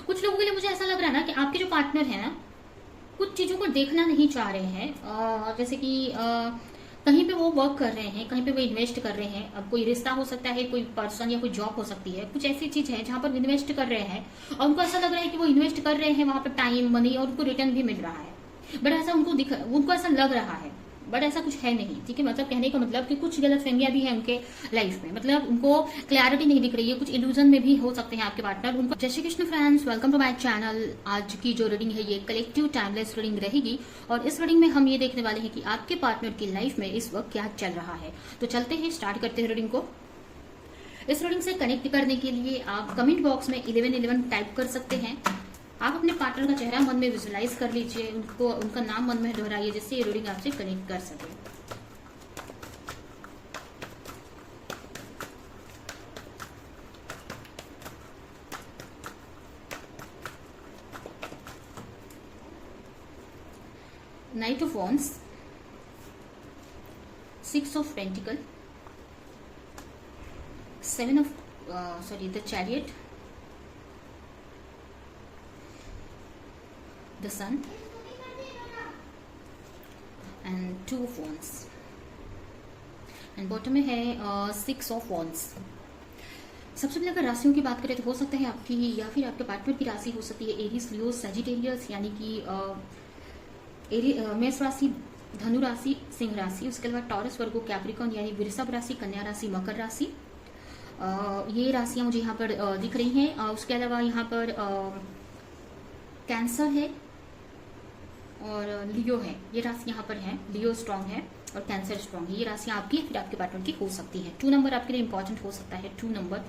कुछ लोगों के लिए मुझे ऐसा लग रहा है ना कि आपके जो पार्टनर है ना, कुछ चीजों को देखना नहीं चाह रहे हैं। जैसे कि कहीं पे वो वर्क कर रहे हैं, कहीं पे वो इन्वेस्ट कर रहे हैं। अब कोई रिश्ता हो सकता है, कोई पर्सन या कोई जॉब हो सकती है, कुछ ऐसी चीज है जहां पर इन्वेस्ट कर रहे हैं और उनको ऐसा लग रहा है कि वो इन्वेस्ट कर रहे हैं वहां पर टाइम मनी और उनको रिटर्न भी मिल रहा है। बट ऐसा उनको ऐसा लग रहा है, बट ऐसा कुछ है नहीं। ठीक है, मतलब कहने का मतलब कि कुछ गलत फहमियां भी है उनके लाइफ में, मतलब उनको क्लैरिटी नहीं दिख रही है, कुछ इल्यूजन में भी हो सकते हैं आपके पार्टनर उनको। जय Shri Krishna friends, welcome to my channel. आज की जो रीडिंग है ये कलेक्टिव टाइमलेस रीडिंग रहेगी और इस रीडिंग में हम ये देखने वाले हैं कि आपके पार्टनर की लाइफ में इस वक्त क्या चल रहा है। तो चलते हैं, स्टार्ट करते हैं रीडिंग को। इस रीडिंग से कनेक्ट करने के लिए आप कमेंट बॉक्स में 1111 टाइप कर सकते हैं। आप अपने पार्टनर का चेहरा मन में विजुलाइज कर लीजिए, उनका नाम मन में दोहराइए, जिससे ये रीडिंग आपसे कनेक्ट कर सके। Night of wands, 6 of pentacle, 7 of the chariot, the sun and 2 of wands and bottom में है 6 of wands। सबसे पहले अगर राशियों की बात करें तो हो सकता है आपकी या फिर आपके पार्टनर की राशि हो सकती है एरीज, लियो, सजिटेरियस, यानी कि मेष राशि, धनु राशि, सिंह राशि। उसके अलावा टॉरस, वर्गो, कैप्रिकॉन यानी वृषभ राशि, कन्या राशि, मकर राशि। ये राशियां मुझे यहाँ पर दिख रही हैं। उसके अलावा यहाँ पर कैंसर है और लियो है। ये राशि यहाँ पर है, लियो स्ट्रांग है और कैंसर स्ट्रांग है। ये राशियां आपकी फिर आपके पार्टनर की हो सकती है। 2 नंबर आपके लिए इंपॉर्टेंट हो सकता है, 2 नंबर,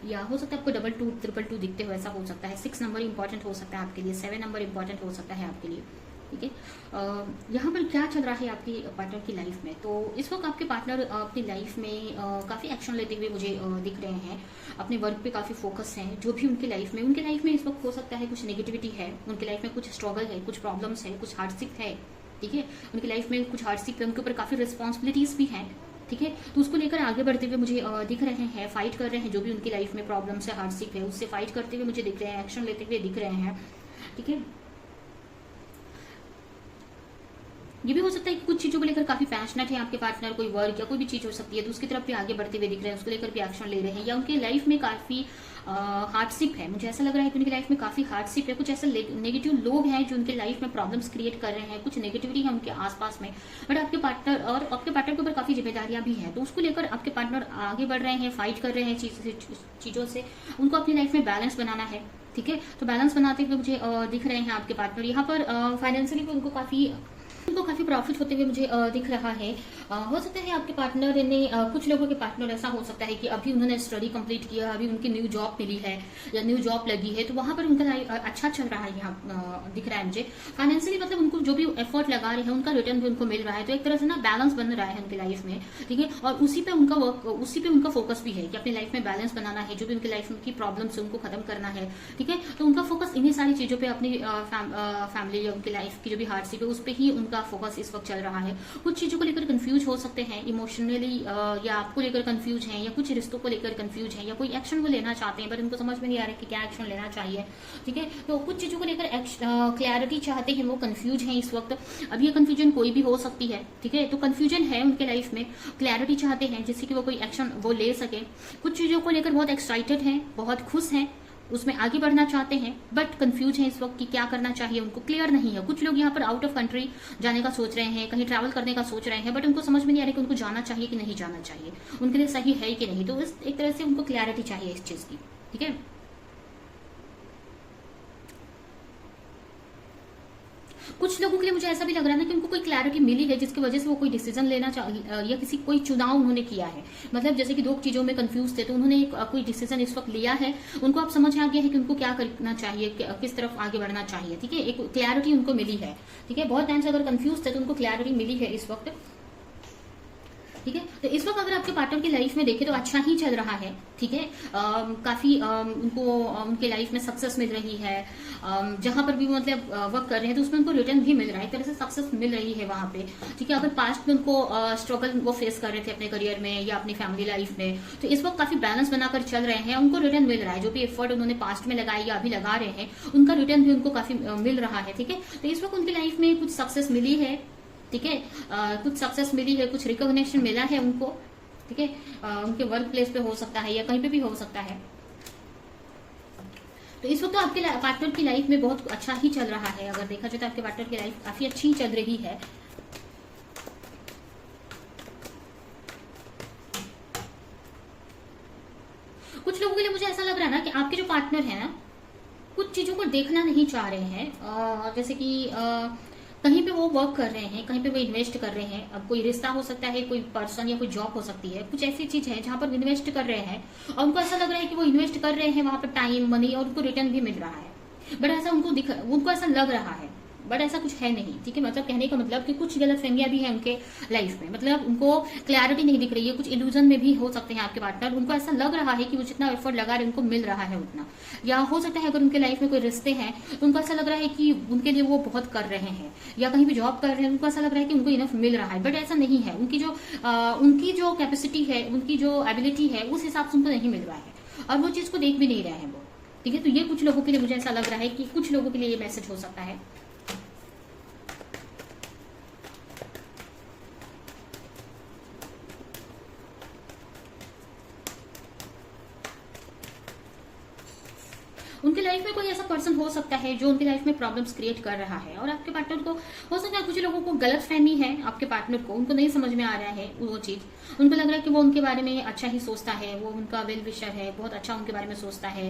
या हो सकता है आपको 22, 222 दिखते हो, ऐसा हो सकता है। 6 नंबर इंपॉर्टेंट हो सकता है आपके लिए, 7 नंबर इंपॉर्टेंट हो सकता है आपके लिए। ठीक है, यहाँ पर क्या चल रहा है आपकी पार्टनर की लाइफ में? तो इस वक्त आपके पार्टनर अपनी लाइफ में काफ़ी एक्शन लेते हुए मुझे दिख रहे हैं। अपने वर्क पे काफ़ी फोकस हैं। जो भी उनकी लाइफ में इस वक्त हो सकता है कुछ नेगेटिविटी है, उनकी लाइफ में कुछ स्ट्रगल है, कुछ प्रॉब्लम्स है, कुछ हार्डशिप है। ठीक है, उनकी लाइफ में कुछ हार्डशिप है, उनके ऊपर काफ़ी रिस्पॉन्सिबिलिटीज भी हैं। ठीक है, तो उसको लेकर आगे बढ़ते हुए मुझे दिख रहे हैं, फाइट कर रहे हैं। जो भी उनकी लाइफ में प्रॉब्लम्स है, हार्डशिप है, उससे फाइट करते हुए मुझे दिख रहे हैं, एक्शन लेते हुए दिख रहे हैं। ठीक है, ये भी हो सकता है कि कुछ चीजों को लेकर काफी पैशनेट है आपके पार्टनर, कोई वर्क या कोई भी चीज हो सकती है, तो उसकी तरफ भी आगे बढ़ते हुए दिख रहे हैं, उसको लेकर भी एक्शन ले रहे हैं। या उनकी लाइफ में काफी हार्डशिप है, मुझे ऐसा लग रहा है कि उनकी लाइफ में काफी हार्डशिप है। कुछ ऐसे नेगेटिव लोग हैं जो उनके लाइफ में प्रॉब्लम्स क्रिएट कर रहे हैं, कुछ नेगेटिविटी है उनके आसपास में। बट आपके पार्टनर के ऊपर काफी जिम्मेदारियां भी हैं, तो उसको लेकर आपके पार्टनर आगे बढ़ रहे हैं, फाइट कर रहे हैं चीजों से। उनको अपनी लाइफ में बैलेंस बनाना है। ठीक है, तो बैलेंस बनाते हुए मुझे दिख रहे हैं आपके पार्टनर। यहाँ पर फाइनेंशियली भी उनको काफी प्रॉफिट होते हुए मुझे दिख रहा है। हो सकता है आपके पार्टनर ने कुछ लोगों के पार्टनर ऐसा हो सकता है कि अभी उन्होंने स्टडी कंप्लीट किया, अभी उनकी न्यू जॉब मिली है या न्यू जॉब लगी है, तो वहां पर उनका अच्छा चल रहा है। यहाँ दिख रहा है मुझे फाइनेंशियली, मतलब उनको जो भी एफर्ट लगा रहे हैं उनका रिटर्न भी उनको मिल रहा है। तो एक तरह से ना बैलेंस बन रहा है उनकी लाइफ में। ठीक है, और उसी पे उनका फोकस भी है कि अपनी लाइफ में बैलेंस बनाना है, जो भी उनकी लाइफ की प्रॉब्लम्स है उनको खत्म करना है। ठीक है, तो उनका फोकस इन्हीं सारी चीजों पे, अपनी फैमिली या उनकी लाइफ की जो भी हार्डशिप है उस पर ही उनका फोकस इस वक्त चल रहा है। कुछ चीजों को लेकर कंफ्यूज हो सकते हैं इमोशनली, या आपको लेकर कंफ्यूज हैं, या कुछ रिश्तों को लेकर कंफ्यूज हैं, या कोई एक्शन वो लेना चाहते हैं बट उनको समझ में नहीं आ रहा है कि क्या एक्शन लेना चाहिए। ठीक है, तो कुछ चीजों को लेकर क्लैरिटी चाहते हैं, वो कंफ्यूज हैं इस वक्त। अब ये कंफ्यूजन कोई भी हो सकती है। ठीक है, तो कंफ्यूजन है उनके लाइफ में, क्लैरिटी चाहते हैं जिससे कि वो कोई एक्शन वो ले सके। कुछ चीजों को लेकर बहुत एक्साइटेड हैं, बहुत खुश हैं, उसमें आगे बढ़ना चाहते हैं, बट कंफ्यूज हैं इस वक्त कि क्या करना चाहिए, उनको क्लियर नहीं है। कुछ लोग यहाँ पर आउट ऑफ कंट्री जाने का सोच रहे हैं, कहीं ट्रैवल करने का सोच रहे हैं, बट उनको समझ में नहीं आ रहा कि उनको जाना चाहिए कि नहीं जाना चाहिए, उनके लिए सही है कि नहीं। तो इस एक तरह से उनको क्लैरिटी चाहिए इस चीज की। ठीक है, कुछ लोगों के लिए मुझे ऐसा भी लग रहा है ना कि उनको कोई क्लैरिटी मिली है जिसकी वजह से वो कोई डिसीजन लेना या कोई चुनाव उन्होंने किया है। मतलब जैसे कि 2 चीजों में कंफ्यूज थे, तो उन्होंने कोई डिसीजन इस वक्त लिया है। उनको अब समझ आ गया है कि उनको क्या करना चाहिए, किस तरफ आगे बढ़ना चाहिए। ठीक है, एक क्लैरिटी उनको मिली है। ठीक है, बहुत टाइम से अगर कंफ्यूज थे तो उनको क्लैरिटी मिली है इस वक्त। ठीक है। तो इस वक्त अगर आपके पार्टनर की लाइफ में देखें तो अच्छा ही चल रहा है, ठीक है। काफी उनको उनके लाइफ में सक्सेस मिल रही है। जहां पर भी वो मतलब वर्क कर रहे हैं तो उसमें उनको रिटर्न भी मिल रहा है, एक तरह से सक्सेस मिल रही है वहां पे, ठीक है। अगर पास्ट में उनको स्ट्रगल वो फेस कर रहे थे अपने करियर में या अपनी फैमिली लाइफ में, तो इस वक्त काफी बैलेंस बनाकर चल रहे हैं, उनको रिटर्न मिल रहा है। जो भी एफर्ट उन्होंने पास्ट में लगाया या अभी लगा रहे हैं, उनका रिटर्न भी उनको काफी मिल रहा है, ठीक है। तो इस वक्त उनकी लाइफ में कुछ सक्सेस मिली है, ठीक है। कुछ सक्सेस मिली है, कुछ रिकॉग्निशन मिला है उनको, ठीक है। उनके वर्क प्लेस पे हो सकता है या कहीं पे भी हो सकता है। तो इस वक्त तो आपके पार्टनर की लाइफ में बहुत अच्छा ही चल रहा है। अगर देखा जाए तो आपके पार्टनर की लाइफ काफी अच्छी चल रही है। कुछ लोगों के लिए मुझे ऐसा लग रहा है ना कि आपके जो पार्टनर है ना, कुछ चीजों को देखना नहीं चाह रहे हैं। जैसे कि कहीं पे वो वर्क कर रहे हैं, कहीं पे वो इन्वेस्ट कर रहे हैं। अब कोई रिश्ता हो सकता है, कोई पर्सन या कोई जॉब हो सकती है, कुछ ऐसी चीज है जहां पर इन्वेस्ट कर रहे हैं और उनको ऐसा लग रहा है कि वो इन्वेस्ट कर रहे हैं वहां पर टाइम मनी और उनको रिटर्न भी मिल रहा है, बट ऐसा उनको ऐसा लग रहा है, बट ऐसा कुछ है नहीं, ठीक है। मतलब कहने का मतलब कि कुछ गलत फहमियां भी है उनके लाइफ में, मतलब उनको क्लैरिटी नहीं दिख रही है। कुछ इल्यूजन में भी हो सकते हैं आपके पार्टनर। उनको ऐसा लग रहा है कि वो जितना एफर्ट लगा रहे हैं उनको मिल रहा है उतना, या हो सकता है अगर उनके लाइफ में कोई रिश्ते हैं तो उनको ऐसा लग रहा है कि उनके लिए वो बहुत कर रहे हैं, या कहीं भी जॉब कर रहे हैं उनको ऐसा लग रहा है कि उनको इनफ मिल रहा है, बट ऐसा नहीं है। उनकी जो कैपेसिटी है, उनकी जो एबिलिटी है, उस हिसाब से उनको नहीं मिल रहा है और वो चीज को देख भी नहीं रहे हैं वो, ठीक है। तो ये कुछ लोगों के लिए मुझे ऐसा लग रहा है कि कुछ लोगों के लिए ये मैसेज हो सकता है। उनकी लाइफ में कोई ऐसा पर्सन हो सकता है जो उनकी लाइफ में प्रॉब्लम्स क्रिएट कर रहा है और आपके पार्टनर को हो सकता है, कुछ लोगों को गलत फहमी है आपके पार्टनर को, उनको नहीं समझ में आ रहा है वो चीज। उनको लग रहा है कि वो उनके बारे में अच्छा ही सोचता है, वो उनका वेल विशर है, बहुत अच्छा उनके बारे में सोचता है।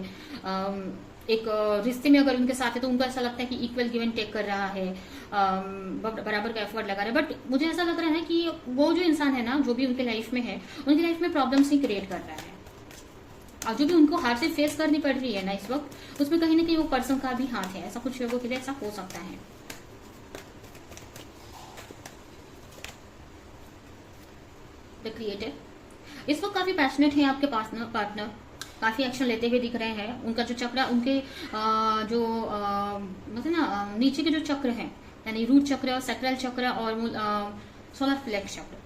एक रिश्ते में अगर उनके साथ है तो उनको ऐसा लगता है कि इक्वल गिव एंड टेक कर रहा है, बराबर का एफर्ट लगा रहा है। बट मुझे ऐसा लग रहा है कि वो जो इंसान है ना, जो भी उनके लाइफ में है, उनकी लाइफ में प्रॉब्लम्स ही क्रिएट कर रहा है और जो भी उनको हार से फेस करनी पड़ रही है ना इस वक्त, उसमें कहीं ना कहीं वो पर्सन का भी हाथ है। ऐसा कुछ लोगों के लिए ऐसा हो सकता है। द क्रिएटर इस वक्त काफी पैशनेट है आपके पार्टनर, काफी एक्शन लेते हुए दिख रहे हैं। उनका जो चक्र, उनके मतलब ना नीचे के जो चक्र है, यानी रूट चक्र, सैक्रल चक्र और सोलर फ्लेक्स चक्र,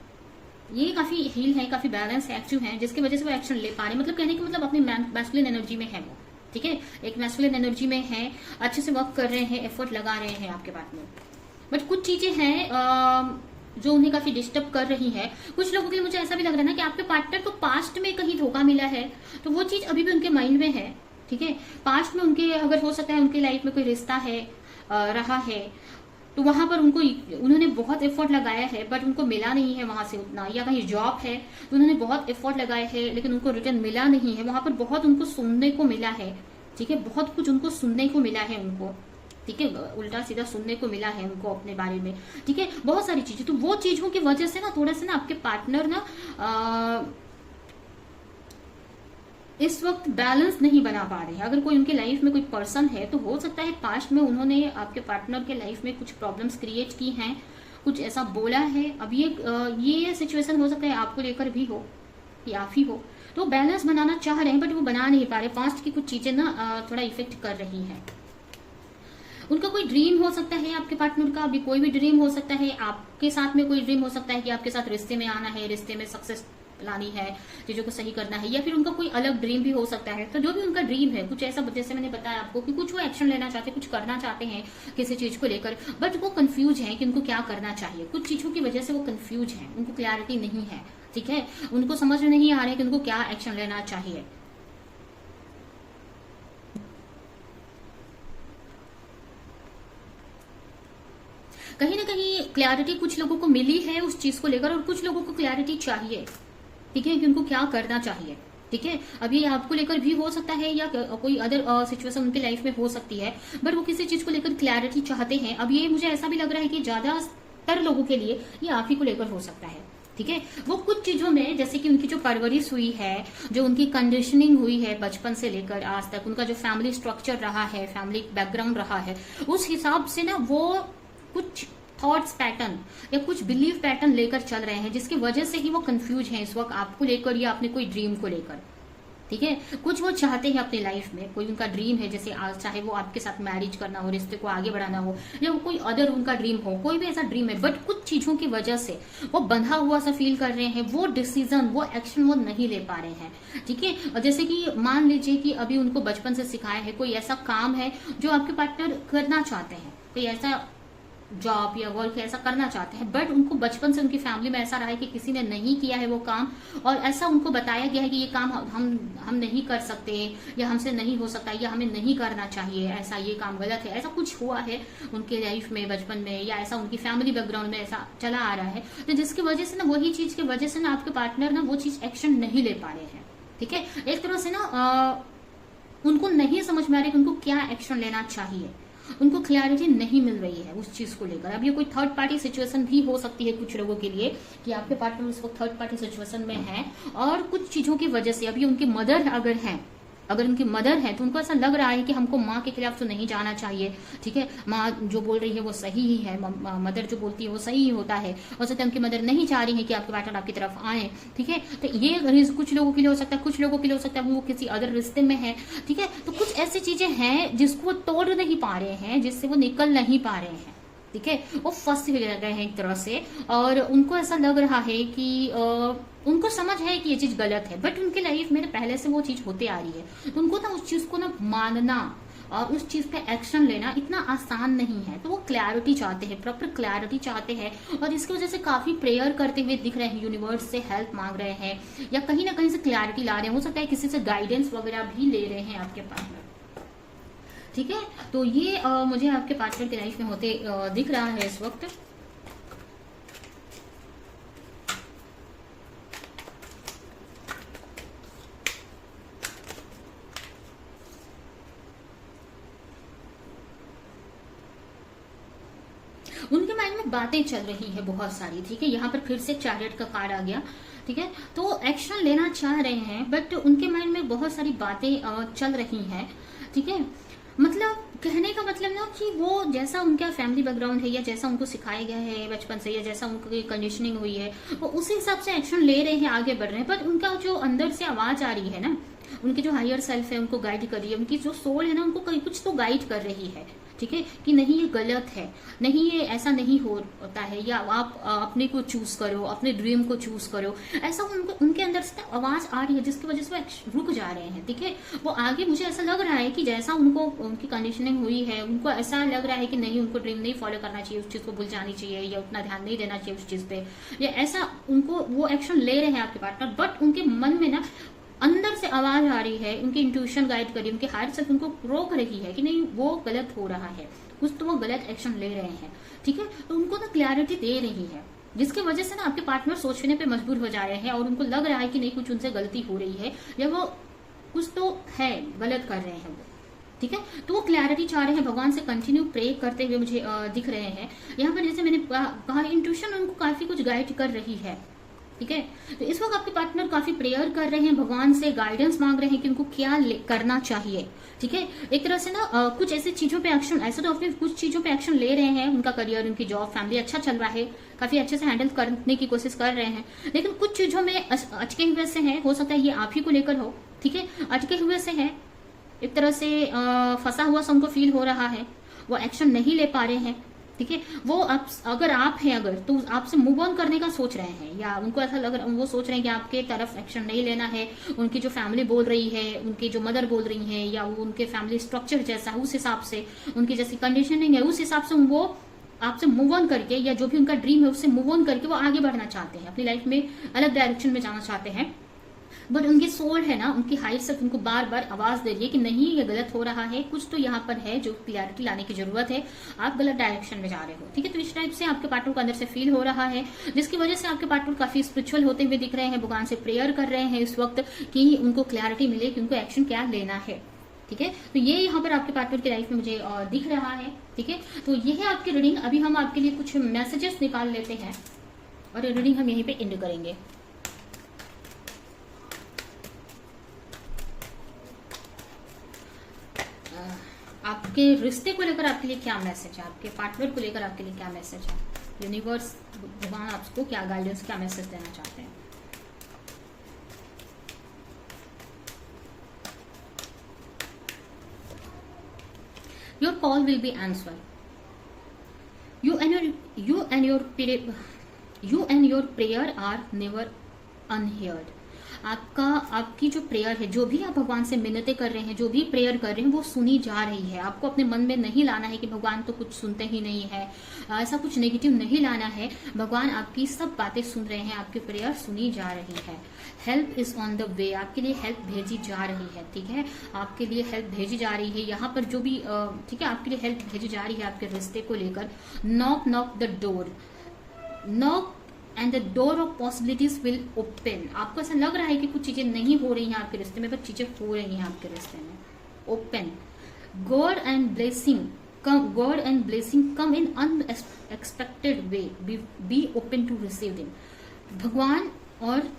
ये काफी हील है, काफी बैलेंस है, एक्टिव है, जिसकी वजह से वो एक्शन ले पा रहे हैं। मतलब कहने का मतलब अपनी मैस्कुलिन एनर्जी में है वो, ठीक है। एक मैस्कुलिन एनर्जी में है, अच्छे से वर्क कर रहे हैं, एफर्ट लगा रहे हैं आपके पार्टनर। बट कुछ चीजें हैं जो उन्हें काफी डिस्टर्ब कर रही है। कुछ लोगों के लिए मुझे ऐसा भी लग रहा है ना कि आपके पार्टनर को पास्ट में कहीं धोखा मिला है, तो वो चीज अभी भी उनके माइंड में है, ठीक है। पास्ट में उनके अगर हो सकता है उनकी लाइफ में कोई रिश्ता है रहा है, तो वहां पर उन्होंने बहुत एफर्ट लगाया है बट उनको मिला नहीं है वहां से उतना, या कहीं जॉब है तो उन्होंने बहुत एफर्ट लगाए है लेकिन उनको रिटर्न मिला नहीं है। वहां पर बहुत उनको सुनने को मिला है, ठीक है, बहुत कुछ उनको सुनने को मिला है उनको, ठीक है, उल्टा सीधा सुनने को मिला है उनको अपने बारे में, ठीक है, बहुत सारी चीजें। तो वो चीजों की वजह से ना थोड़ा सा ना आपके पार्टनर ना इस वक्त बैलेंस नहीं बना पा रहे हैं। अगर कोई उनके लाइफ में कोई पर्सन है तो हो सकता है पास्ट में उन्होंने आपके पार्टनर के लाइफ में कुछ प्रॉब्लम्स क्रिएट की हैं, कुछ ऐसा बोला है। अब ये सिचुएशन हो सकता है आपको लेकर भी हो या आप ही हो, तो बैलेंस बनाना चाह रहे हैं बट वो बना नहीं पा रहे। पास्ट की कुछ चीजें ना थोड़ा इफेक्ट कर रही हैं। उनका कोई ड्रीम हो सकता है आपके पार्टनर का, अभी कोई भी ड्रीम हो सकता है। आपके साथ में कोई ड्रीम हो सकता है कि आपके साथ रिश्ते में आना है, रिश्ते में सक्सेस लानी है, चीजों को सही करना है, या फिर उनका कोई अलग ड्रीम भी हो सकता है। तो जो भी उनका ड्रीम है, कुछ ऐसा जैसे मैंने बताया आपको कि कुछ वो एक्शन लेना चाहते हैं, कुछ करना चाहते हैं किसी चीज को लेकर, बट वो कंफ्यूज है कि उनको क्या करना चाहिए। कुछ चीजों की वजह से वो कंफ्यूज है, उनको क्लैरिटी नहीं है, ठीक है, उनको समझ में नहीं आ रहा है कि उनको क्या एक्शन लेना चाहिए। कहीं ना कहीं क्लैरिटी कुछ लोगों को मिली है उस चीज को लेकर और कुछ लोगों को क्लैरिटी चाहिए, ठीक है, कि उनको क्या करना चाहिए, ठीक है। अब ये आपको लेकर भी हो सकता है या कोई अदर सिचुएशन उनकी लाइफ में हो सकती है, बट वो किसी चीज को लेकर क्लैरिटी चाहते हैं। अब ये मुझे ऐसा भी लग रहा है कि ज्यादातर लोगों के लिए ये आप ही को लेकर हो सकता है, ठीक है। वो कुछ चीजों में, जैसे कि उनकी जो परवरिश हुई है, जो उनकी कंडीशनिंग हुई है बचपन से लेकर आज तक, उनका जो फैमिली स्ट्रक्चर रहा है, फैमिली बैकग्राउंड रहा है, उस हिसाब से ना वो कुछ थॉट्स पैटर्न या कुछ बिलीव पैटर्न लेकर चल रहे हैं, जिसकी वजह से ही वो कंफ्यूज हैं इस वक्त आपको लेकर या अपने कोई ड्रीम को लेकर। ठीक है, कुछ वो चाहते हैं अपनी लाइफ में, कोई उनका ड्रीम है, जैसे आज चाहे वो आपके साथ मैरिज करना हो, रिश्ते को आगे बढ़ाना हो, या वो कोई अदर उनका ड्रीम हो, कोई भी ऐसा ड्रीम है, बट कुछ चीजों की वजह से वो बंधा हुआ सा फील कर रहे हैं, वो डिसीजन, वो एक्शन वो नहीं ले पा रहे हैं। ठीक है, जैसे कि मान लीजिए कि अभी उनको बचपन से सिखाया है, कोई ऐसा काम है जो आपके पार्टनर करना चाहते हैं, कोई ऐसा जॉब या वर्क ऐसा करना चाहते हैं, बट उनको बचपन से उनकी फैमिली में ऐसा रहा है कि किसी ने नहीं किया है वो काम, और ऐसा उनको बताया गया है कि ये काम हम नहीं कर सकते, या हमसे नहीं हो सकता, या हमें नहीं करना चाहिए, ऐसा ये काम गलत है, ऐसा कुछ हुआ है उनके लाइफ में बचपन में, या ऐसा उनकी फैमिली बैकग्राउंड में ऐसा चला आ रहा है, तो जिसकी वजह से ना वही चीज की वजह से ना आपके पार्टनर ना वो चीज एक्शन नहीं ले पा रहे हैं। ठीक है, एक तरह से ना उनको नहीं समझ में आ रहा है कि उनको क्या एक्शन लेना चाहिए, उनको क्लैरिटी नहीं मिल रही है उस चीज को लेकर। अब ये कोई थर्ड पार्टी सिचुएशन भी हो सकती है कुछ लोगों के लिए, कि आपके पार्टनर उस वक्त थर्ड पार्टी सिचुएशन में है, और कुछ चीजों की वजह से अभी उनकी मदर अगर उनकी मदर है तो उनको ऐसा लग रहा है कि हमको माँ के खिलाफ तो नहीं जाना चाहिए। ठीक है, माँ जो बोल रही है वो सही ही है, मदर जो बोलती है वो सही ही होता है, और सत्य उनकी मदर नहीं चाह रही है कि आपके पार्टनर आपकी तरफ आए। ठीक है, तो ये कुछ लोगों के लिए हो सकता है, कुछ लोगों के लिए हो सकता है वो किसी अदर रिश्ते में है। ठीक है, तो कुछ ऐसी चीजें हैं जिसको वो तोड़ नहीं पा रहे हैं, जिससे वो निकल नहीं पा रहे हैं। ठीक है, वो फंस गए हैं एक तरह से, और उनको ऐसा लग रहा है कि उनको समझ है कि ये चीज गलत है, बट उनके लाइफ में पहले से वो चीज होते आ रही है, तो उनको ना उस चीज को ना मानना और उस चीज पे एक्शन लेना इतना आसान नहीं है। तो वो क्लैरिटी चाहते हैं, प्रॉपर क्लैरिटी चाहते हैं, और इसकी वजह से काफी प्रेयर करते हुए दिख रहे हैं, यूनिवर्स से हेल्प मांग रहे हैं, या कहीं ना कहीं से क्लैरिटी ला रहे हैं, हो सकता है किसी से गाइडेंस वगैरह भी ले रहे हैं आपके पार्टनर। ठीक है, तो ये मुझे आपके पार्टनर की लाइफ में होते दिख रहा है इस वक्त। उनके माइंड में बातें चल रही है बहुत सारी। ठीक है, यहाँ पर फिर से चैरियट का कार्ड आ गया। ठीक है, तो एक्शन लेना चाह रहे हैं, बट उनके माइंड में बहुत सारी बातें चल रही हैं। ठीक है, मतलब कहने का मतलब ना कि वो जैसा उनका फैमिली बैकग्राउंड है, या जैसा उनको सिखाया गया है बचपन से, या जैसा उनको कंडीशनिंग हुई है, वो उसी हिसाब से एक्शन ले रहे हैं, आगे बढ़ रहे हैं, पर उनका जो अंदर से आवाज आ रही है ना, उनके जो हायर सेल्फ है उनको गाइड कर रही है, उनकी जो सोल है ना उनको कहीं कुछ तो गाइड कर रही है। ठीक है, कि नहीं ये गलत है, नहीं ये ऐसा नहीं होता है, या आप अपने को चूज करो, अपने ड्रीम को चूज करो, ऐसा उनके अंदर से आवाज आ रही है, जिसकी वजह से वो रुक जा रहे हैं। ठीक है, वो आगे मुझे ऐसा लग रहा है कि जैसा उनकी कंडीशनिंग हुई है, उनको ऐसा लग रहा है कि नहीं, उनको ड्रीम नहीं फॉलो करना चाहिए, उस चीज को भूल जानी चाहिए, या उतना ध्यान नहीं देना चाहिए उस चीज पे, या ऐसा उनको वो एक्शन ले रहे हैं आपके पार्टनर, बट उनके मन में ना अंदर से आवाज आ रही है, उनकी इंट्यूशन गाइड कर रही है, उनके हायर सेल्फ उनको रोक रही है कि नहीं वो गलत हो रहा है, कुछ तो वो गलत एक्शन ले रहे हैं। ठीक है, तो उनको ना क्लैरिटी दे रही है, जिसकी वजह से ना आपके पार्टनर सोचने पे मजबूर हो जा रहे हैं, और उनको लग रहा है कि नहीं कुछ उनसे गलती हो रही है, या वो कुछ तो है गलत कर रहे हैं वो। ठीक है, तो वो क्लैरिटी चाह रहे हैं, भगवान से कंटिन्यू प्रे करते हुए मुझे दिख रहे हैं। यहाँ पर जैसे मैंने कहा, इंट्यूशन उनको काफी कुछ गाइड कर रही है। ठीक है, तो इस वक्त आपके पार्टनर काफी प्रेयर कर रहे हैं, भगवान से गाइडेंस मांग रहे हैं कि उनको क्या करना चाहिए। ठीक है, एक तरह से ना कुछ ऐसी चीजों पे एक्शन, ऐसे तो अपने कुछ चीजों पे एक्शन ले रहे हैं, उनका करियर, उनकी जॉब, फैमिली अच्छा चल रहा है, काफी अच्छे से हैंडल करने की कोशिश कर रहे हैं, लेकिन कुछ चीजों में अटके हुए से है, हो सकता है ये आप ही को लेकर हो। ठीक है, अटके हुए से है, एक तरह से फंसा हुआ सा उनको फील हो रहा है, वो एक्शन नहीं ले पा रहे हैं। ठीक है, वो अगर आप हैं तो आपसे मूव ऑन करने का सोच रहे हैं, या उनको ऐसा लग रहा, वो सोच रहे हैं कि आपके तरफ एक्शन नहीं लेना है, उनकी जो फैमिली बोल रही है, उनकी जो मदर बोल रही है, या वो उनके फैमिली स्ट्रक्चर जैसा है उस हिसाब से, उनकी जैसी कंडीशनिंग है उस हिसाब से वो आपसे मूव ऑन करके, या जो भी उनका ड्रीम है उससे मूव ऑन करके वो आगे बढ़ना चाहते हैं, अपनी लाइफ में अलग डायरेक्शन में जाना चाहते हैं। बट उनकी सोल है ना, उनकी हाइट से उनको बार बार आवाज दे रही है कि नहीं ये गलत हो रहा है, कुछ तो यहाँ पर है जो क्लियरिटी लाने की जरूरत है, आप गलत डायरेक्शन में जा रहे हो। ठीक है, तो इस टाइप से आपके पार्टनर को अंदर से फील हो रहा है, जिसकी वजह से आपके पार्टनर काफी स्पिरिचुअल होते हुए दिख रहे हैं, भगवान से प्रेयर कर रहे हैं इस वक्त कि उनको क्लैरिटी मिले कि उनको एक्शन क्या लेना है। ठीक है, तो ये यहाँ पर आपके पार्टनर की लाइफ में मुझे दिख रहा है। ठीक है, तो ये है आपकी रीडिंग। अभी हम आपके लिए कुछ मैसेजेस निकाल लेते हैं, और रीडिंग हम यहीं पे एंड करेंगे। आपके रिश्ते को लेकर आपके लिए क्या मैसेज है, आपके पार्टनर को लेकर आपके लिए क्या मैसेज है? यूनिवर्स, भगवान आपको क्या गाइडेंस, क्या मैसेज देना चाहते हैं। Your call will be answer. You and your prayer are never unheard। आपकी जो प्रेयर है, जो भी आप भगवान से मिन्नतें कर रहे हैं, जो भी प्रेयर कर रहे हैं, वो सुनी जा रही है। आपको अपने मन में नहीं लाना है कि भगवान तो कुछ सुनते ही नहीं है, ऐसा कुछ नेगेटिव नहीं लाना है। भगवान आपकी सब बातें सुन रहे हैं, आपकी प्रेयर सुनी जा रही है। Help is on the way, आपके लिए हेल्प भेजी जा रही है, ठीक है, आपके लिए हेल्प भेजी जा रही है। यहाँ पर जो भी ठीक है, आपके लिए हेल्प भेजी जा रही है आपके रिश्ते को लेकर। Knock knock the door, knock and the door of possibilities will open. आपको ऐसा लग रहा है कि कुछ चीजें नहीं हो रही हैं आपके रिश्ते में, बट चीजें हो रही हैं आपके रिश्ते में। Open, god and blessing come in unexpected way, be open to receive them. भगवान और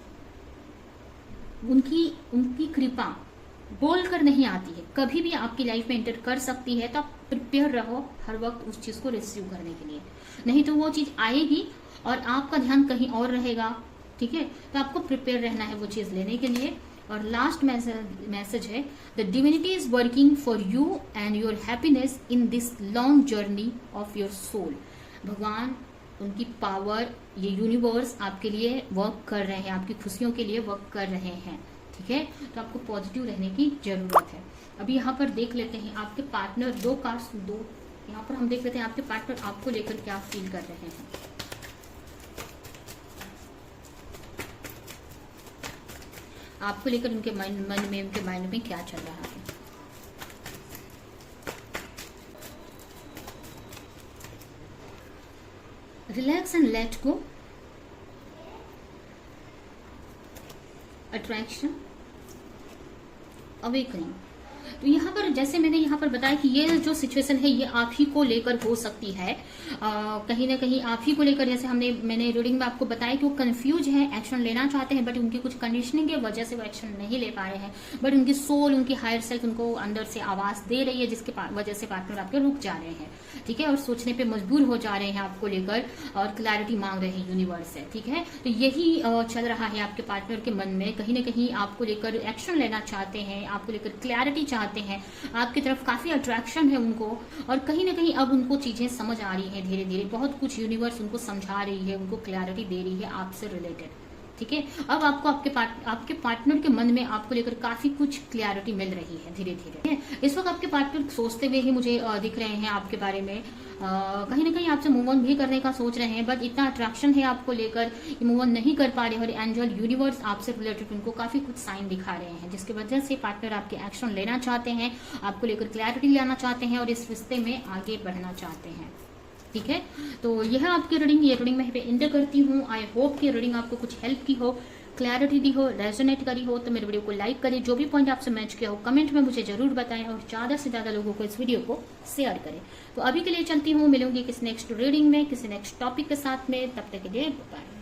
उनकी कृपा बोलकर नहीं आती है, कभी भी आपकी लाइफ में एंटर कर सकती है। तो आप प्रिपेयर रहो हर वक्त उस चीज को रिसीव करने के लिए, नहीं तो वो चीज आएगी और आपका ध्यान कहीं और रहेगा, ठीक है। तो आपको प्रिपेयर रहना है वो चीज लेने के लिए। और लास्ट मैसेज है, the divinity is working for you and your happiness in this long journey of your soul. भगवान, उनकी पावर, ये यूनिवर्स आपके लिए वर्क कर रहे हैं, आपकी खुशियों के लिए वर्क कर रहे हैं, ठीक है। तो आपको पॉजिटिव रहने की जरूरत है। अभी यहाँ पर देख लेते हैं आपके पार्टनर, दो कार्ड्स, दो यहाँ पर हम देख लेते हैं आपके पार्टनर आपको लेकर क्या फील कर रहे हैं। आपको लेकर उनके मन में, उनके माइंड में क्या चल रहा है। Relax and let go, attraction, awakening. तो यहाँ पर जैसे मैंने यहाँ पर बताया कि ये जो सिचुएशन है ये आप ही को लेकर हो सकती है, कहीं ना कहीं आप ही को लेकर। जैसे मैंने रीडिंग में आपको बताया कि वो कंफ्यूज है, एक्शन लेना चाहते हैं, बट उनकी कुछ कंडीशनिंग की वजह से वो एक्शन नहीं ले पा रहे हैं। बट उनकी सोल, उनकी हायर सेल्फ उनको अंदर से आवाज दे रही है, जिसके वजह से पार्टनर आपके रुक जा रहे हैं, ठीक है, और सोचने पे मजबूर हो जा रहे हैं आपको लेकर, और क्लैरिटी मांग रहे हैं यूनिवर्स से, ठीक है। तो यही चल रहा है आपके पार्टनर के मन में, कहीं ना कहीं आपको लेकर एक्शन लेना चाहते हैं, आपको लेकर क्लैरिटी चाहते हैं, आपकी तरफ काफी अट्रैक्शन है उनको, और कहीं ना कहीं अब उनको चीजें समझ आ रही है धीरे धीरे, बहुत कुछ यूनिवर्स उनको समझा रही है, उनको क्लैरिटी दे रही है आपसे रिलेटेड, ठीक है। अब आपको आपके पार्टनर के मन में आपको लेकर काफी कुछ क्लैरिटी मिल रही है धीरे धीरे। इस वक्त आपके पार्टनर सोचते हुए ही मुझे दिख रहे हैं आपके बारे में, कहीं ना कहीं आपसे मूव ऑन भी करने का सोच रहे हैं, बट इतना अट्रैक्शन है आपको लेकर मूव ऑन नहीं कर पा रहे। और एंजल यूनिवर्स आपसे रिलेटेड उनको काफी कुछ साइन दिखा रहे हैं, जिसकी वजह से पार्टनर आपके एक्शन लेना चाहते हैं, आपको लेकर क्लैरिटी लाना चाहते हैं, और इस रिश्ते में आगे बढ़ना चाहते हैं, ठीक है। तो यह आपकी रीडिंग, ये रीडिंग मैं एंटर करती हूँ। आई होप कि रीडिंग आपको कुछ हेल्प की हो, क्लैरिटी दी हो, रेजोनेट करी हो। तो मेरे वीडियो को लाइक करें, जो भी पॉइंट आपसे मैच किया हो कमेंट में मुझे जरूर बताएं, और ज्यादा से ज्यादा लोगों को इस वीडियो को शेयर करें। तो अभी के लिए चलती हूँ, मिलूंगी किसी नेक्स्ट रीडिंग में, किसी नेक्स्ट टॉपिक के साथ में, तब तक के लिए बाय।